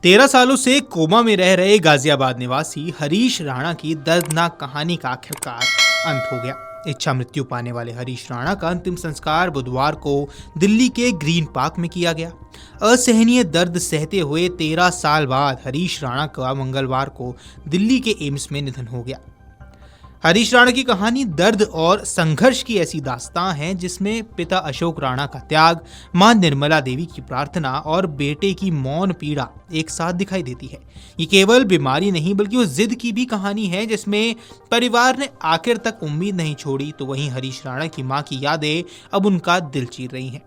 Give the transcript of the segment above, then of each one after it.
13 सालों से कोमा में रह रहे गाजियाबाद निवासी हरीश राणा की दर्दनाक कहानी का आखिरकार अंत हो गया। इच्छा मृत्यु पाने वाले हरीश राणा का अंतिम संस्कार बुधवार को दिल्ली के ग्रीन पार्क में किया गया। असहनीय दर्द सहते हुए 13 साल बाद हरीश राणा का मंगलवार को दिल्ली के एम्स में निधन हो गया। हरीश राणा की कहानी दर्द और संघर्ष की ऐसी दास्तां है जिसमें पिता अशोक राणा का त्याग, मां निर्मला देवी की प्रार्थना और बेटे की मौन पीड़ा एक साथ दिखाई देती है। ये केवल बीमारी नहीं बल्कि वो जिद की भी कहानी है जिसमें परिवार ने आखिर तक उम्मीद नहीं छोड़ी। तो वहीं हरीश राणा की मां की यादें अब उनका दिल चीर रही हैं।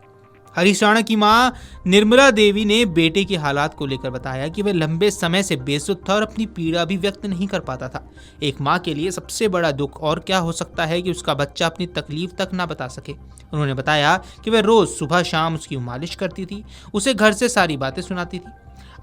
हरीश राणा की मां निर्मला देवी ने बेटे के हालात को लेकर बताया कि वह लंबे समय से बेसुध था और अपनी पीड़ा भी व्यक्त नहीं कर पाता था। एक मां के लिए सबसे बड़ा दुख और क्या हो सकता है कि उसका बच्चा अपनी तकलीफ तक ना बता सके। उन्होंने बताया कि वह रोज सुबह शाम उसकी मालिश करती थी, उसे घर से सारी बातें सुनाती थी।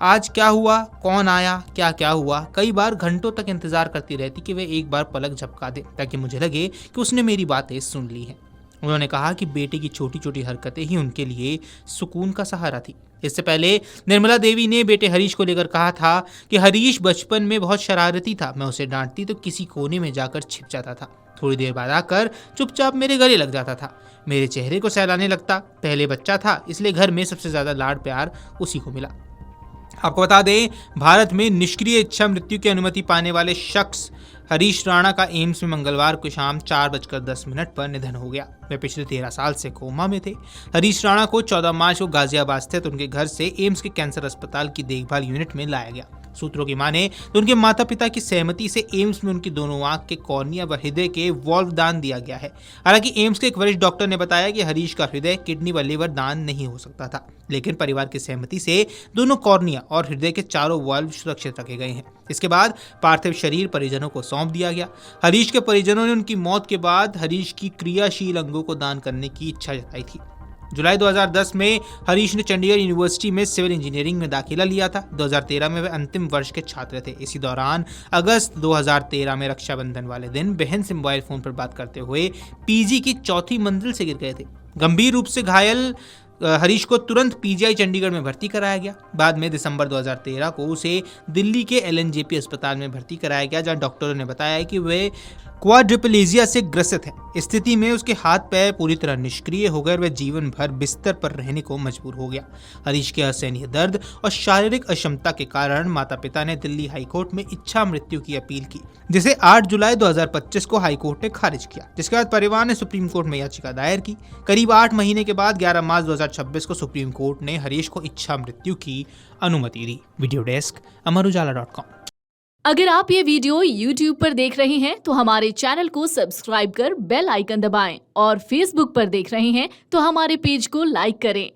आज क्या हुआ, कौन आया, क्या क्या हुआ, कई बार घंटों तक इंतजार करती रहती कि वह एक बार पलक झपका दे ताकि मुझे लगे कि उसने मेरी बातें सुन ली हैं। उन्होंने कहा कि बेटे की छोटी छोटी हरकतें ही उनके लिए सुकून का सहारा थी। इससे पहले निर्मला देवी ने बेटे हरीश को लेकर कहा था कि हरीश बचपन में बहुत शरारती था, मैं उसे डांटती तो किसी कोने में जाकर छिप जाता था, थोड़ी देर बाद आकर चुपचाप मेरे गले लग जाता था, मेरे चेहरे को सहलाने लगता। पहले बच्चा था इसलिए घर में सबसे ज्यादा लाड प्यार उसी को मिला। आपको बता दें, भारत में निष्क्रिय इच्छा मृत्यु की अनुमति पाने वाले शख्स हरीश राणा का एम्स में मंगलवार को शाम 4:10 पर निधन हो गया। वे पिछले 13 साल से कोमा में थे। हरीश राणा को 14 मार्च को गाजियाबाद स्थित उनके घर से एम्स के कैंसर अस्पताल की देखभाल यूनिट में लाया गया। सूत्रों की माने तो उनके माता पिता की सहमति से एम्स में उनकी दोनों आंख के कॉर्निया व हृदय के वॉल्व दान दिया गया है। हालांकि एम्स के एक वरिष्ठ डॉक्टर ने बताया कि हरीश का हृदय, किडनी व लिवर दान नहीं हो सकता था, लेकिन परिवार की सहमति से दोनों कॉर्निया और हृदय के चारों वॉल्व सुरक्षित रखे गए हैं। इसके बाद पार्थिव शरीर परिजनों को सौंप दिया गया। हरीश के परिजनों ने उनकी मौत के बाद हरीश की क्रियाशील अंगों को दान करने की इच्छा जताई थी। जुलाई 2010 में हरीश ने चंडीगढ़ यूनिवर्सिटी में सिविल इंजीनियरिंग में दाखिला लिया था। 2013 में वे अंतिम वर्ष के छात्र थे। इसी दौरान अगस्त 2013 में रक्षाबंधन वाले दिन बहन से मोबाइल फोन पर बात करते हुए पीजी की 4थी मंजिल से गिर गए थे। गंभीर रूप से घायल हरीश को तुरंत पीजीआई चंडीगढ़ में भर्ती कराया गया। बाद में दिसंबर 2013 को उसे दिल्ली के एलएनजेपी अस्पताल में भर्ती कराया गया, जहां डॉक्टरों ने बताया कि वे क्वाड्रिप्लेजिया से ग्रसित है। इस स्थिति में उसके हाथ पैर पूरी तरह निष्क्रिय हो गए और वह जीवन भर बिस्तर पर रहने को मजबूर हो गया। हरीश के असहनीय दर्द और शारीरिक अक्षमता के कारण माता पिता ने दिल्ली हाईकोर्ट में इच्छा मृत्यु की अपील की, जिसे 8 जुलाई 2025 को हाईकोर्ट ने खारिज किया, जिसके बाद परिवार ने सुप्रीम कोर्ट में याचिका दायर की। करीब 8 महीने के बाद 11 मार्च 2026 को सुप्रीम कोर्ट ने हरीश को इच्छा मृत्यु की अनुमति दी। Video desk amarujala.com। अगर आप ये वीडियो YouTube पर देख रहे हैं तो हमारे चैनल को सब्सक्राइब कर बेल आइकन दबाएं और Facebook पर देख रहे हैं तो हमारे पेज को लाइक करें।